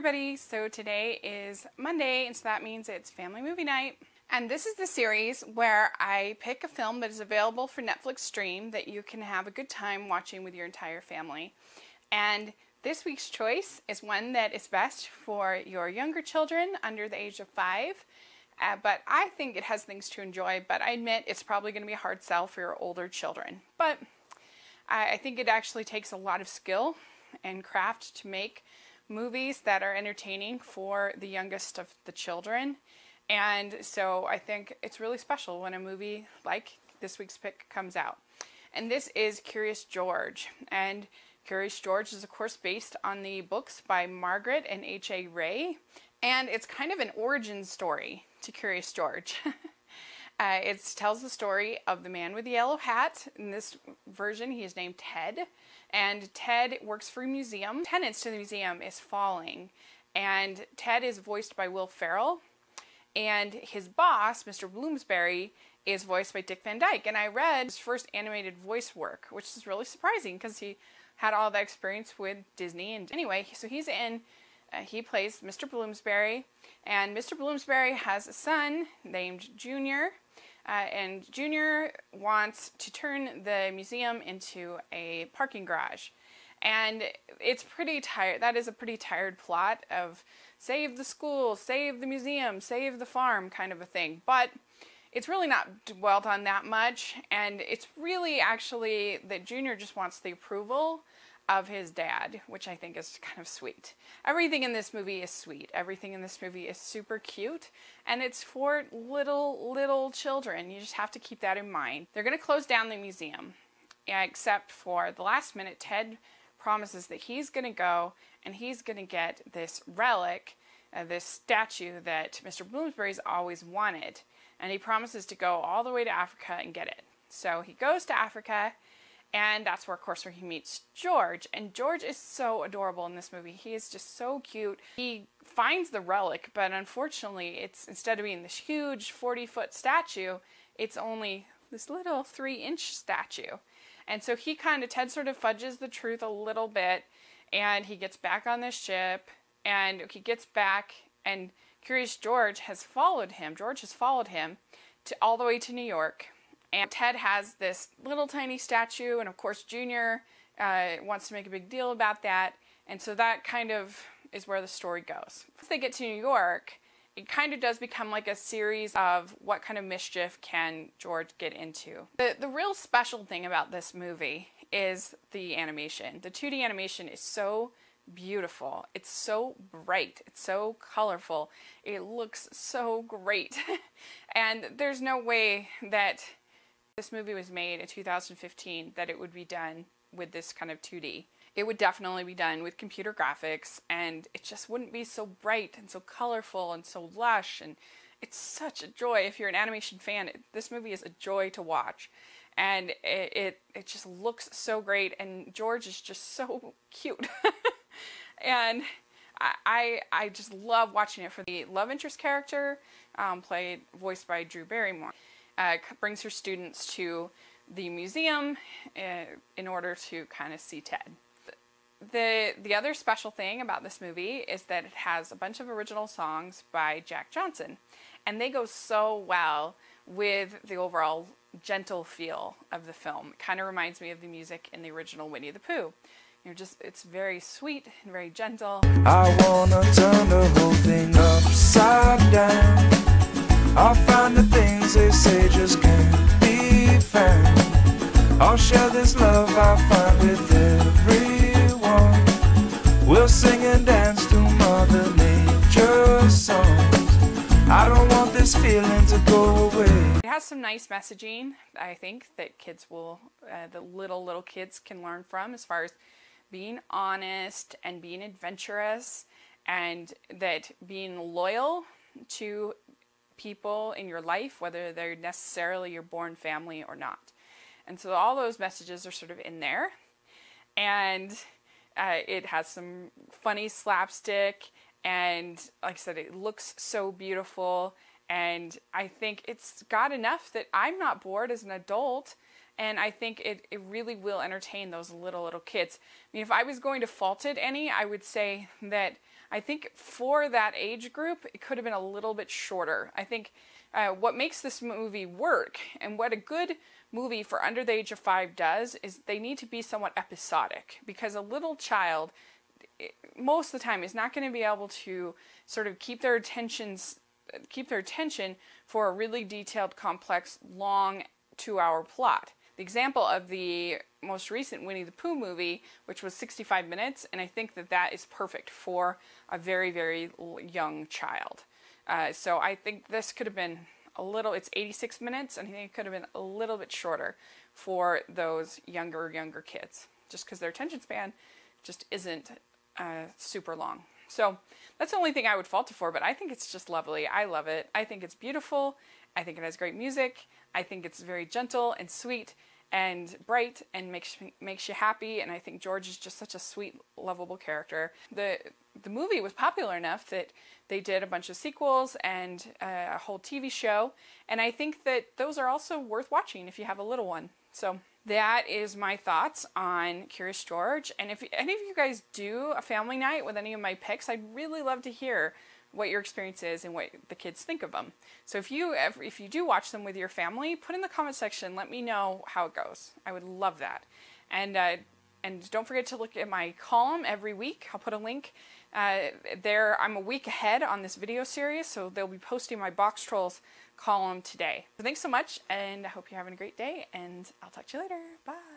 everybody, so today is Monday, and so that means it's family movie night. And this is the series where I pick a film that is available for Netflix stream that you can have a good time watching with your entire family. And this week's choice is one that is best for your younger children under the age of 5. But I think it has things to enjoy, but I admit it's probably going to be a hard sell for your older children. But I think it actually takes a lot of skill and craft to make movies that are entertaining for the youngest of the children. And so I think it's really special when a movie like this week's pick comes out. And this is Curious George. And Curious George is of course based on the books by Margaret and H.A. Ray. And it's kind of an origin story to Curious George. It tells the story of the man with the yellow hat. In this version, he is named Ted. And Ted works for a museum. Attendance to the museum is falling. And Ted is voiced by Will Ferrell. And his boss, Mr. Bloomsbury, is voiced by Dick Van Dyke. And I read his first animated voice work, which is really surprising because he had all that experience with Disney. And anyway, so he's in... he plays Mr. Bloomsbury, and Mr. Bloomsbury has a son named Junior, and Junior wants to turn the museum into a parking garage. And it's pretty tired. That is a pretty tired plot of save the school, save the museum, save the farm kind of a thing. But it's really not dwelt on that much, and it's really actually that Junior just wants the approval of his dad, which I think is kind of sweet. Everything in this movie is sweet. Everything in this movie is super cute, and it's for little children. You just have to keep that in mind. They're going to close down the museum, except for the last minute, Ted promises that he's going to go and he's going to get this relic, this statue that Mr. Bloomsbury's always wanted, and he promises to go all the way to Africa and get it. So he goes to Africa. And that's where, of course, where he meets George. And George is so adorable in this movie. He is just so cute. He finds the relic, but unfortunately, it's instead of being this huge 40-foot statue, it's only this little 3-inch statue. And so Ted sort of fudges the truth a little bit, and he gets back on this ship, and he gets back, and Curious George has followed him. George has followed him all the way to New York. And Ted has this little tiny statue, and of course Junior wants to make a big deal about that, and so that kind of is where the story goes. Once they get to New York, it kind of does become like a series of what kind of mischief can George get into. The real special thing about this movie is the animation. The 2D animation is so beautiful. It's so bright. It's so colorful. It looks so great. And there's no way that this movie was made in 2015 that it would be done with this kind of 2D. It would definitely be done with computer graphics, and it just wouldn't be so bright and so colorful and so lush, and it's such a joy. If you're an animation fan, this movie is a joy to watch. And it just looks so great, and George is just so cute. And I just love watching it for the love interest character, voiced by Drew Barrymore. Brings her students to the museum in order to kind of see Ted. The other special thing about this movie is that it has a bunch of original songs by Jack Johnson, and they go so well with the overall gentle feel of the film. It kind of reminds me of the music in the original Winnie the Pooh. It's very sweet and very gentle. I wanna turn the whole thing upside down. I'll find the things they say just can't be found. I'll share this love I find with everyone. We'll sing and dance to Mother Nature's songs. I don't want this feeling to go away. It has some nice messaging, I think, that kids will, the little kids can learn from, as far as being honest and being adventurous, and that being loyal to people in your life, whether they're necessarily your born family or not. And so all those messages are sort of in there. And it has some funny slapstick, and like I said, it looks so beautiful, and I think it's got enough that I'm not bored as an adult, and I think it really will entertain those little kids. I mean, if I was going to fault it any, I would say that I think for that age group, it could have been a little bit shorter. I think what makes this movie work, and what a good movie for under the age of 5 does, is they need to be somewhat episodic, because a little child, most of the time, is not going to be able to sort of keep their attention for a really detailed, complex, long 2-hour plot. The example of the most recent Winnie the Pooh movie, which was 65 minutes, and I think that that is perfect for a very, very young child. So I think this could have been a little, it's 86 minutes, and I think it could have been a little bit shorter for those younger kids, just because their attention span just isn't super long. So that's the only thing I would fault it for, but I think it's just lovely. I love it. I think it's beautiful. I think it has great music. I think it's very gentle and sweet and bright and makes you happy, and I think George is just such a sweet, lovable character. The movie was popular enough that they did a bunch of sequels and a whole TV show, and I think that those are also worth watching if you have a little one. So that is my thoughts on Curious George, and if any of you guys do a family night with any of my picks, I'd really love to hear what your experience is and what the kids think of them. So if you do watch them with your family, put in the comment section, let me know how it goes. I would love that. And don't forget to look at my column every week. I'll put a link there. I'm a week ahead on this video series, so they'll be posting my Box Trolls column today. So thanks so much, and I hope you're having a great day, and I'll talk to you later. Bye.